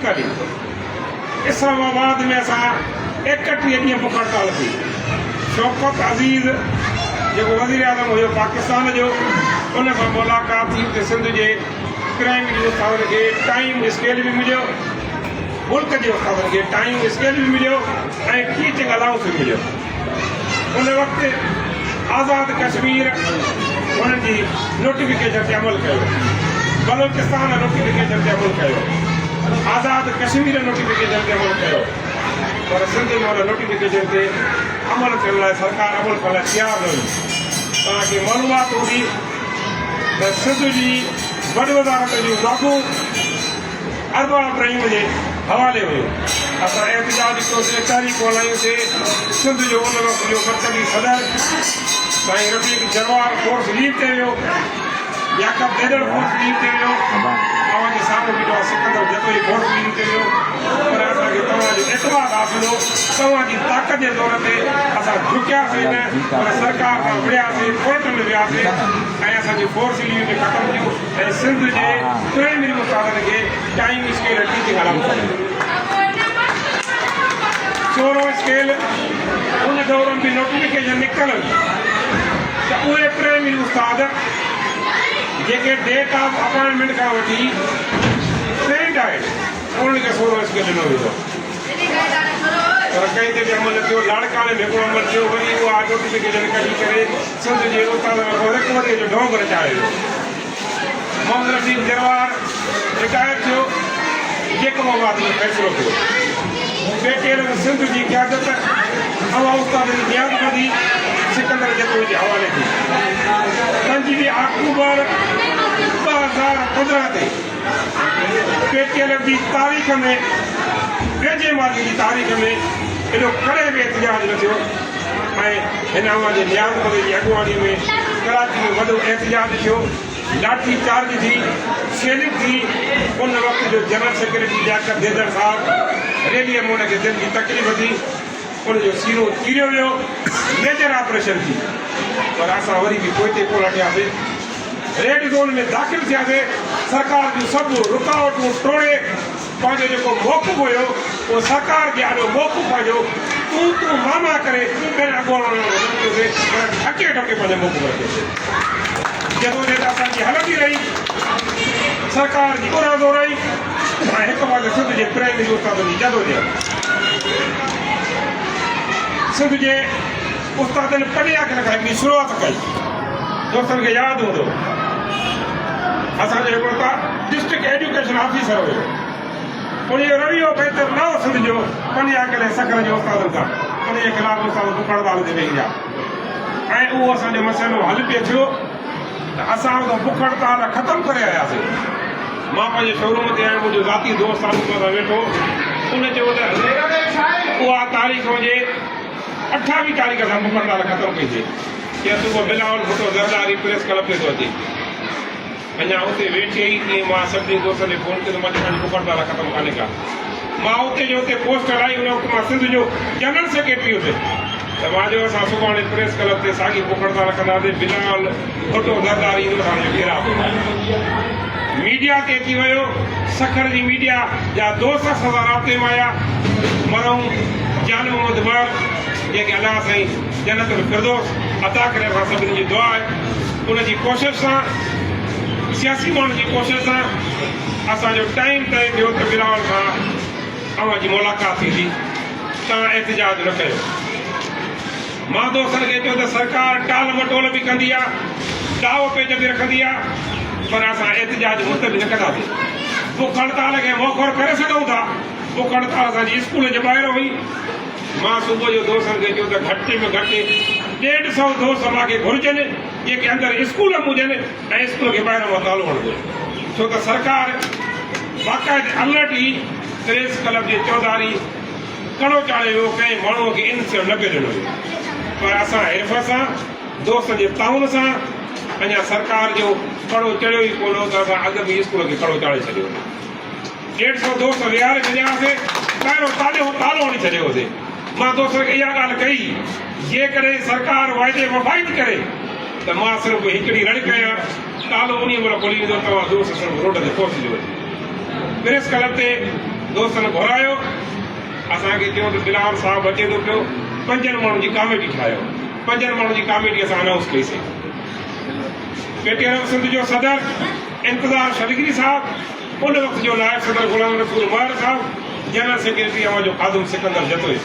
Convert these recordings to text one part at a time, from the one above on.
करी इस्लामाबाद में असां 31 ॾींहं बुख हड़ताल थी। शौकत अज़ीज़ जेको वज़ीर आज़म हुयो पाकिस्तान जो, उन सां मुलाक़ात थी। उते सिंध जे क्राइम जे उस्तादनि खे टाइम स्केल बि मिलियो, मुल्क जे उस्तादनि खे टाइम स्केल बि मिलियो ऐं टीचिंग अलाउंस बि मिलियो। उन वक़्तु आज़ाद कश्मीर उन्हनि जी नोटिफिकेशन ते अमल कयो, बलोचिस्तान नोटिफिकेशन ते अमल कयो, आज़ाद कश्मीर नोटिफिकेशन ते अमल कयो, पर सिंध में उन नोटिफिकेशन ते अमल करण लाइ सरकार अमल करण लाइ तयारु न हुई। तव्हांखे मालूमात हूंदी त सिंध जी वॾी वज़ारत जो बाबू अरबा इब्राहिम जे हवाले हुयो। असां एहतजाज कयोसीं, तारीख़ हलायूंसीं। सिंध जो उन वक़्तु जो मर्कज़ी सदर साईं रफ़ीक जरवार फोर्स लीव ते वियो, याकब देदड़ फोर्स लीव ते वियो, तव्हांजे साम्हूं बीठो आहे सिकंदर जतोई फोर्स लीव ते वियो। पर असांखे तव्हांजो एतवाद हासिल हो, तव्हांजी ताक़त जे तौर ते असां झुकियासीं न, पर सरकार खां विड़ियासीं, कोर्ट में वियासीं ऐं असांजी फोर्स लीव खे ख़तमु कयूं ऐं सिंध जे प्राइमरी उस्तादनि खे टाइम स्केल टीचिंग अलाउंस कयो। 16 स्केल उन दौर में भी नोटिफिकेशन निकल त उहे प्राइमरी उस्ताद जेके डेट ऑफ अपॉइंटमेंट खां वठी ट्रेंड आहे उन्हनि खे 16 स्केल ॾिनो वेंदो, पर कंहिं ते बि अमल न थियो। लाड़काणे में हिकिड़ो अमल थियो, वरी उहा नोटिफिकेशन कढी करे सिंध जे उस्तादनि खां रिकवरी जो ढोंग रचायो वियो। मोहम्मद रफ़ीक जरवार रिटायर थियो, जेकमाबाद में फ़ैसिलो थियो। पेटेर सिंध जी क़यादत अवा उस्ताद जी नियाज़ बदी सिकंदर जतोई जे हवाले थी। 5 अक्टूबर 2015 ते पेटीएल जी तारीख़ में, वेझे माली जी तारीख़ में एॾो कड़े बि एहतजाज न थियो ऐं हिन अवां जे नियाज़ बदी जी अॻुवाणी में कराची में वॾो एहतजाज थियो, लाठी चार्ज थी, शेलिंग थी। उन वक़्त जो जनरल सेक्रेटरी लियाकत देदड़ साहब रैलीअ में उनखे दिलि जी तकलीफ़ थी, उनजो सीरो चीरियो वियो, मेजर ऑपरेशन थी। पर असां वरी बि पोइ ते कोन हटियासीं, रेड ज़ोन में दाख़िल थियासीं। सरकार जूं सभु रुकावटूं टोड़े पंहिंजो जेको मौक़ुफ़ हुयो उहो सरकार खे ॾाढो मौक़ुफ़ पंहिंजो तूं मामा करे ढके ढके पंहिंजो मौक़ुफ़ रखियोसीं। जदोजहद असांजी हलंदी रही, सरकार जी उरादो रही ऐं हिकु पासे सिंध जे प्राइमरी उस्तादनि जी जदोजहद। सिंध जे उस्तादनि पढ़िया खे खां हिकिड़ी शुरूआत कई। दोस्तनि खे यादि हूंदो असांजो हिकिड़ो डिस्ट्रिक्ट एजुकेशन ऑफिसर हुयो, उनजो रवैयो बहितर न हो सिंध जो पढ़िया करे सखर जे उस्तादनि खां। उनजे ख़िलाफ़ उस्ताद बुख हड़ताल ते वेही विया ऐं उहो असांजो मसइलो हल पियो थियो त असां उहो बुख हड़ताल ख़तमु करे आयासीं। मां पंहिंजे शोरूम ते आहियां, मुंहिंजो ज़ाती दोस्त आहे मूंसां वेठो, उन चयो त उहा तारीख़ हुजे 28 तारीख़ असां बुख हड़ताल ख़तमु कईसीं कि सुबुह बिलावल भुट्टो ज़रदारी प्रेस क्लब ते थो अचे। अञा उते वेठे ई तीअं मां सभिनी दोस्तनि खे फ़ोन कयो त मां पंहिंजी बुख हड़ताल ख़तमु कान्हे का। मां उते जो उते पोस्ट हलाई, उन वक़्तु मां सिंध जो जनरल सेक्रेटरी हुयुसि त मां चयो असां सुभाणे प्रेस क्लब ते साॻी बुख हड़ताल कंदासीं, बिलावल भुट्टो ज़रदारी असांजो घेराव। मीडिया ते अची वियो, सखर जी मीडिया जा दोस्त असां राब्ते में आया। मरहूम जान मोहम्मद मर जेके अलाह साईं जन्नत में फिरदौस अता करे, असां सभिनी जी दुआ आहे। उनजी कोशिशि सां, सियासी माण्हुनि जी कोशिशि सां असांजो टाइम तय थियो त बिलावल सां अवां जी मुलाक़ात थींदी। तव्हां एहतजाज न कयो। मां दोस्तनि खे चयो त सरकार टाल मटोल बि कंदी आहे, दाव पेच बि रखंदी आहे, पर असां एहतजाज मुस्तक़िल न कंदासीं। बुख हड़ताल खे मोखर करे सघूं था। बुख हड़ताल असांजी स्कूल जे ॿाहिरि हुई। मां सुबुह जो दोस्तनि खे चयो त घटि में घटि 150 दोस्त मूंखे घुरिजनि जेके अंदरि स्कूल में हुजनि ऐं स्कूल खे ॿाहिरि मां तालो हणंदो, छो त सरकार बाक़ाइदे अलर्ट ई प्रेस क्लब जे चौधारी कड़ो चाढ़े वियो, कंहिं माण्हूअ खे इन से न पियो ॾिनो वियो। पर असां हिरफ सां, दोस्तनि जे ताउन सां अञा सरकार जो कड़ो चढ़ियो ई कोन हो त असां अॻु बि स्कूल खे कड़ो चाढ़े छॾियो। 150 दोस्त विहारे छॾियासीं, ॿाहिरों तालो हणी छॾियोसीं। मां दोस्तनि खे इहा ॻाल्हि कई, जेकॾहिं सरकार वाइदे वफ़ाई थी करे त मां सिर्फ़ु हिकिड़ी रड़ कयां, तालो उन महिल खोली ईंदो, तव्हां दोस्त सिर्फ़ु रोड ते पहुचिजो। प्रेस क्लब ते दोस्तनि घुरायो, असांखे चयो त बिलावल साहिबु अचे थो पियो, 5 माण्हुनि जी कमेटी ठाहियो। 5 माण्हुनि जी कमेटी असां अनाउंस कईसीं। PTRM सिंध जो सदर इंतज़ार शरीगरी साहब, उन वक़्त जो नायब सदर गुलाम रसूल महर साहब, जनरल सेक्रेटरी अवां जो खादुम सिकंदर जतोई,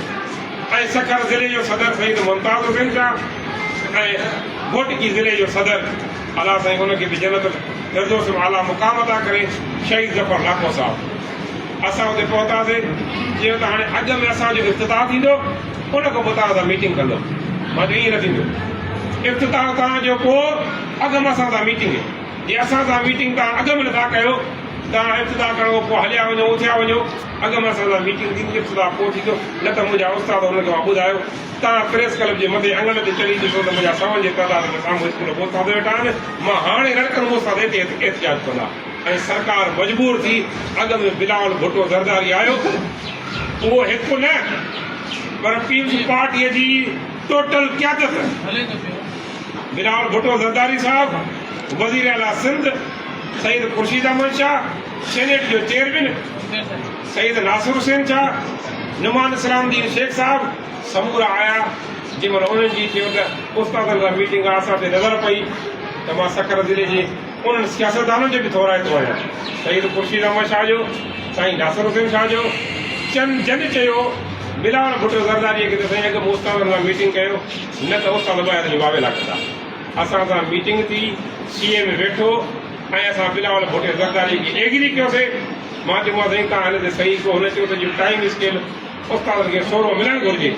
ऐं सखर ज़िले जो सदर सईद मुमताज़ हुसैन शाह, ऐं घोटकी ज़िले जो सदर अला साईं उनखे बि जन्नत फिरदौस में आला मुक़ाम अदा करे शहीद ज़फ़र लाखो साहब। असां हुते पहुतासीं, चयो त हाणे अॻु में असांजो इफ़्तिताह थींदो, उन खां पोइ तव्हां सां मीटिंग कंदो। मां चयो ईअं न थींदो, इफ़्तिताह तव्हांजो पोइ अॻु में असां सां मीटिंग। जे असां सां मीटिंग तव्हां अॻु में नथा कयो, तव्हां इफ़्तिताह करण खां पोइ हलिया वञो, उथिया वञो, अॻु में असां सां मीटिंग थींदी, इफ़्तिताह पोइ थींदो। न त मुंहिंजा उस्ताद हुनखे मां ॿुधायो, तव्हां प्रेस क्लब जे मथे अङण ते चढ़ी ॾिसो त मुंहिंजा 100 जे तइदाद में साम्हूं स्कूल उस्ताद वेठा आहिनि। मां हाणे रड़कनि उस्ताद हिते एहतिजाज कंदा, ऐं सरकार मजबूर थी। अॻु में बिलावल भुट्टो ज़रदारी आयो, उहो हिकु न पर पीपल्स पार्टीअ जी टोटल क़यादत। बिलावल भुट्टो ज़रदारी साहब, वज़ीर आला सिंध सईद खुर्शीद अहमद शाह, सेनेट जो चेयरमैन सईद नासिर हुसैन शाह, नुमान इस्लामुद्दीन शेख साहब समूरा आया। जंहिंमहिल उन्हनि जी थियो त उस्तादनि सां मीटिंग आहे, असां ते नज़र पई त मां सखर ज़िले जे उन्हनि सियासतदाननि जो बि थोराइतो आहियां, सईद खुर्शीद अहमद शाह जो, साईं नासिर हुसैन शाह जो। चंद जन चयो बिलावल भुट्टो ज़रदारीअ खे त साईं अॻु में उस्तादनि सां मीटिंग कयो, न त उस्ताद ॿाहिरि जी वावेला कंदा। असां सां मीटिंग थी, CA में वेठो, ऐं असां बिलावल भुट्टो ज़रदारी खे एग्री कयोसीं। मां चयोमांसि साईं तव्हां हिन ते सही कयो। हुन चयो त जो टाइम स्केल उस्तादनि खे सोरो मिलणु घुरिजे।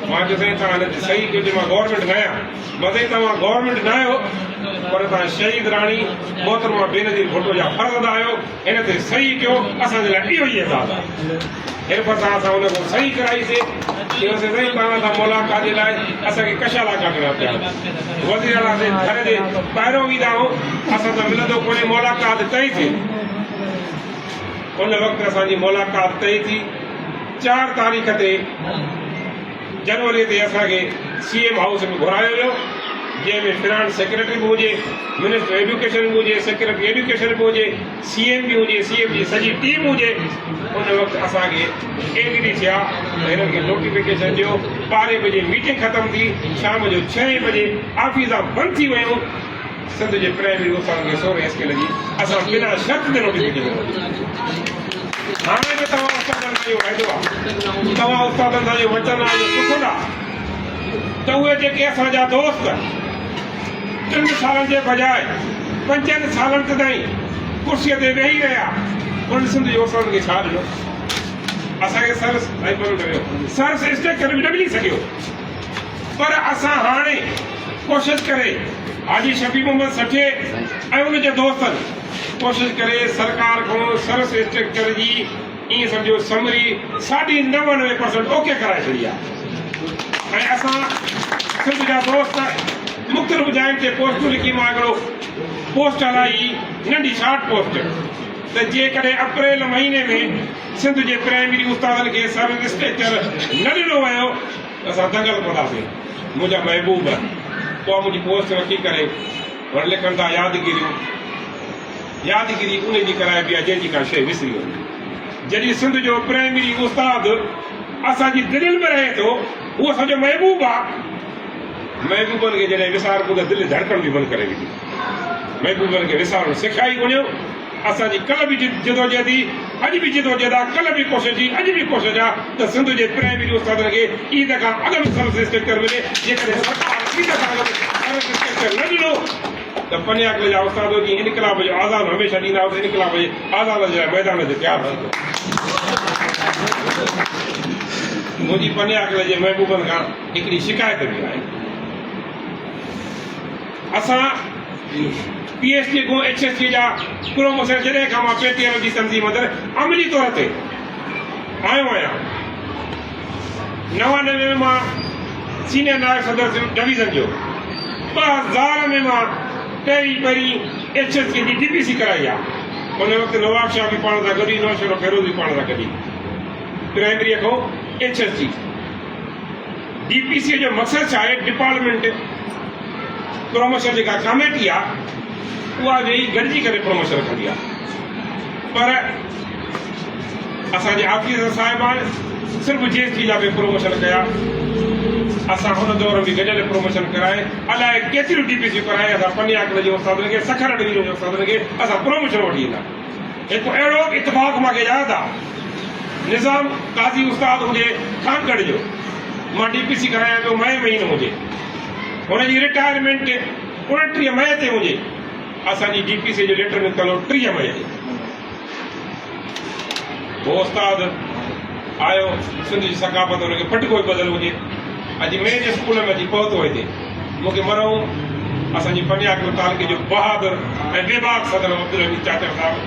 मां चयो साईं तव्हां हिन ते सही कयो, मां गवर्नमेंट न आहियां। मां साईं तव्हां गवर्नमेंट न आहियो, पर तव्हां शहीद राणी मोहतरमा बेनज़ीर भुट्टो जा फर्ज़ अदा आहियो, हिन ते सही कयो। असांजे लाइ इहो ई एज़ाज़ आहे। हिरफ सां असां हुन खां सही कराईसीं। चयोसीं साईं तव्हां सां मुलाक़ात जे लाइ असांखे कशाला कढणा पिया, वज़ीर आला जे घर जे ॿाहिरों ईंदा आहियूं, असां सां मिलंदो कोन्हे। मुलाक़ात तइ थी, उन वक़्तु असांजी मुलाक़ात तइ थी। 4 तारीख़ ते जनवरी ते असांखे CM हाउस में घुरायो वियो, जंहिंमें फिनांस सेक्रेटरी बि हुजे, मिनिस्टर एजुकेशन बि हुजे, सेक्रेटरी एजुकेशन बि हुजे, CM बि हुजे, CM जी सॼी टीम हुजे। उन वक़्तु असांखे एग्री थिया त हिननि खे नोटिफिकेशन ॾियो। 12 बजे मीटिंग ख़तम थी, शाम जो 6 बजे ऑफिसां बंदि थी वियूं। सिंध जे प्राइमरी उस्तादनि खे 16 स्केल जी असां बिना शर्त ते नोटिफिकेशन। हाणे बि तव्हां उस्तादनि सां इहो वाइदो आहे, तव्हां उस्तादनि सां इहो वचन आहे जो सुठो आहे त उहे जेके असांजा दोस्त 3 सालनि जे बजाए 5 सालनि ताईं कुर्सीअ ते वेही रहिया, उन्हनि सिंध जे उस्तादनि खे छा ॾिनो? असांखे सर्विस स्ट्रक्चर बि न मिली सघियो। पर असां हाणे कोशिशि करे हाजी शफी मोहम्मद सठे ऐं उनजे दोस्तनि कोशिशि करे सरकार खां सर्विस स्ट्रक्चर जी ईअं सम्झो समरी 99% ओके कराए छॾी आहे। ऐं असां सिंध जा दोस्त मुख़्तलिफ़ जायुनि ते पोस्टूं लिखी, मां हिकिड़ो पोस्ट हलाई नंढी शॉर्ट पोस्ट त जेकॾहिं अप्रैल महीने में सिंध जे प्राइमरी उस्तादनि खे सर्विस स्ट्रक्चर न ॾिनो वियो त असां दंगल कंदासीं। मुंहिंजा महबूब पोइ मुंहिंजी पोस्ट रखी करे वरी लिखनि था यादगिरी उन जी कराइबी आहे जंहिंजी का शइ विसरी वञे। जॾहिं सिंध जो प्राइमरी उस्ताद असांजी दिलि में रहे थो, उहो असांजो महबूब आहे। महबूबनि खे जॾहिं विसारबो त दिलि धड़कण बि बंदि करे विधी। महबूबनि खे विसारणु सेखारी कोन्हे। असांजी कल्ह बि जिदोजहदी, अॼु बि जिदोजहद आहे, कल्ह बि कोशिशि थी, अॼु बि कोशिशि आहे त सिंध जे प्राइमरी उस्तादनि खे ईद खां अॻु में सर्विस इंस्पेक्टर मिले। जेकॾहिं सरकार ईद खां अॻु सर्विस इंस्पेक्टर न ॾिनो त पनियाकल जा उस्ताद जी इनकलाब जो आज़ाद हमेशह ॾींदा हुआ। इनकलाब जे आज़ाद जे लाइ मैदान ते तयारु थींदो। मुंहिंजी पनियाकल जे महबूबनि खां हिकिड़ी शिकायत बि आहे। असां PhD को HSC जा प्रोमोशन जॾहिं खां मां PTRM जी तंज़ीम अंदरि अमली तौर ते आयो आहियां, 99 में मां सीनियर नायब सदर डिवीज़न जो, 2000 में मां पहिरीं HSC जी DPC कराई आहे। उन वक़्तु नवाब शाह बि पाण सां गॾु, नवाब शाह फेरोज़ बि पाण सां गॾु। प्राइमरीअ खां HSC DPC जो मक़सदु छा आहे? डिपार्टमेंट प्रमोशन जेका कमेटी आहे उहा वेही गॾिजी करे प्रमोशन कंदी आहे। पर असांजे ऑफिसर साहिबान सिर्फ़ु GST जा बि प्रमोशन कया असां हुन दौर में गॾियल प्रमोशन कराए अलाए केतिरियूं DPC कराए असां पनियाकल जे उस्तादनि खे सखर डिवीजन जे उस्तादनि खे असां प्रमोशन वठी ईंदा हिकु अहिड़ो इतफ़ाक़ मूंखे यादि आहे निज़ाम काज़ी उस्ताद हुजे कानगढ़ जो मां DPC करायां पियो मई महीनो हुजे हुनजी रिटायरमेंट 29 मई ते हुजे असांजी DPC जो लेटर निकितल हो 30 मई ते वो उस्ताद आयो सिंध जी सकाफ़त हुनखे फट कोई बदल हुजे अॼु मैं जे स्कूल में अची पहुतो हिते मूंखे मरहूम असांजी पनियाकल तालुके जो बहादुर ऐं बेबाक सदर अब्दुल हमीद चाचर साहिबु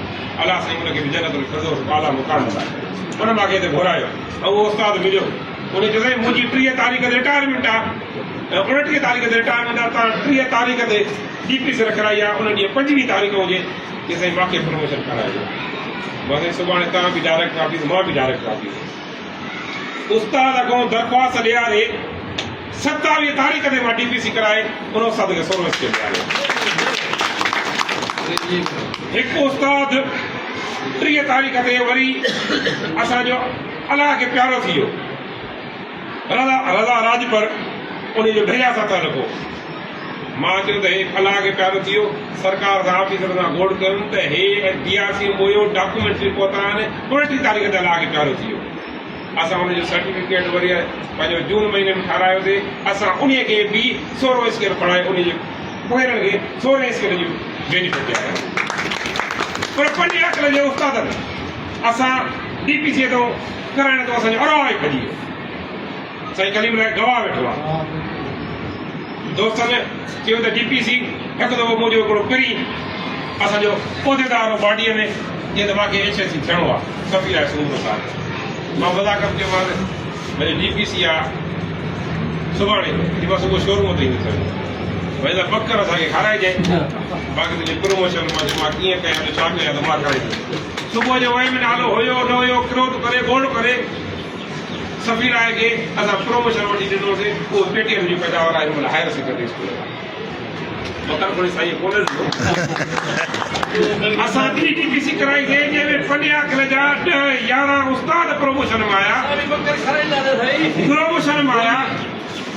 अलाह साईं हुनखे बि जन्नत फिरदौस आला मुक़ाम ॾिना हुन मूंखे हिते घुरायो ऐं उहो उस्ताद मिलियो उन चयो साईं मुंहिंजी 30 तारीख़ ते रिटायरमेंट आहे ऐं 29 तारीख़ ते रिटायरमेंट आहे तव्हां 30 तारीख़ ते DPC रखाई आहे उन ॾींहुं 25 तारीख़ हुजे की साईं मूंखे प्रमोशन कराइजो मां साईं सुभाणे तव्हां बि डायरेक्टर ऑफिस मां बि डायरेक्टर ऑफिस उस्ताद खां दरख़्वास्त ॾियारे 27 तारीख़ ते मां DPC कराए उन उस्ताद खे सर्विस खे ॾियारियो हिकु उस्ताद 30 तारीख़ ते वरी असांजो अलाह खे प्यारो थी वियो रज़ा राजपर उन जो ढिया सां था लॻो मां चयो त हे अलाह खे प्यारो थी वियो सरकार सां ऑफिसर सां गोड़ कयूं त हे DRC हुयो डॉक्यूमेंट्री पहुता आहिनि 29 तारीख़ ते अलाह खे प्यारो थी वियो असां हुनजो सर्टिफिकेट वरी पंहिंजो जून महीने में ठारायोसीं असां उन खे बि 16 स्केल पढ़ाए उनजे पोइरनि खे 16 स्केल जो बेनिफिट ॾियारियो पर पनियाकल जे उस्तादनि असां DPC तो कराइण तो असांजो अराए कढी वियो साईं कलीम लाइ गवाह वेठो आहे दोस्तनि चयो त DPC हिकु दफ़ो मुंहिंजो हिकिड़ो पिरी असांजो उहिदेदार बॉडीअ में जीअं त मूंखे HSC थियणो आहे सफ़ीर आहे सूर साहिब मां वज़ाकत चयोमांसि भई DPC आहे सुभाणे मां सुबुह शोरूम ते ईंदुसि भई त बकर असांखे खाराइजांइ बाक़ी तुंहिंजी प्रमोशन मां कीअं कयां छा कयां त मां कराईंदुसि सुबुह जो वही में नालो हुयो न हुयो क्रोध करे गोड़ करे सफ़ीर आहे खे असां प्रमोशन वठी ॾिनोसीं उहो पेटीएम जी पैदावार आहे हिन हायर सेकेंडरी स्कूल बकर कोई साईं कोन्हे असां DPC कराईसीं जंहिंमें पनियाकल जा 10-11 उस्ताद प्रमोशन में आया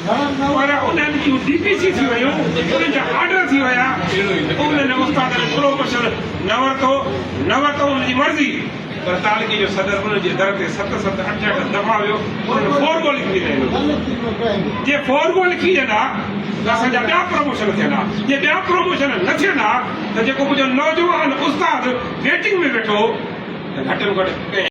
पर उन्हनि जूं DPC थी वियूं उन्हनि जा ऑर्डर थी विया उन्हनि उस्तादनि प्रमोशन न वरितो उनजी मर्ज़ी पर तालुके जो सदर उनजे दर ते 7-7, 8-8 दफ़ा वियो उन्हनि फोरगो लिखी ॾिनो जे फोरगो लिखी ॾिना त असांजा ॿिया प्रमोशन थियंदा जे ॿिया प्रमोशन न थियंदा त जेको मुंहिंजो नौजवान उस्ताद वेटिंग में वेठो त घटि में घटि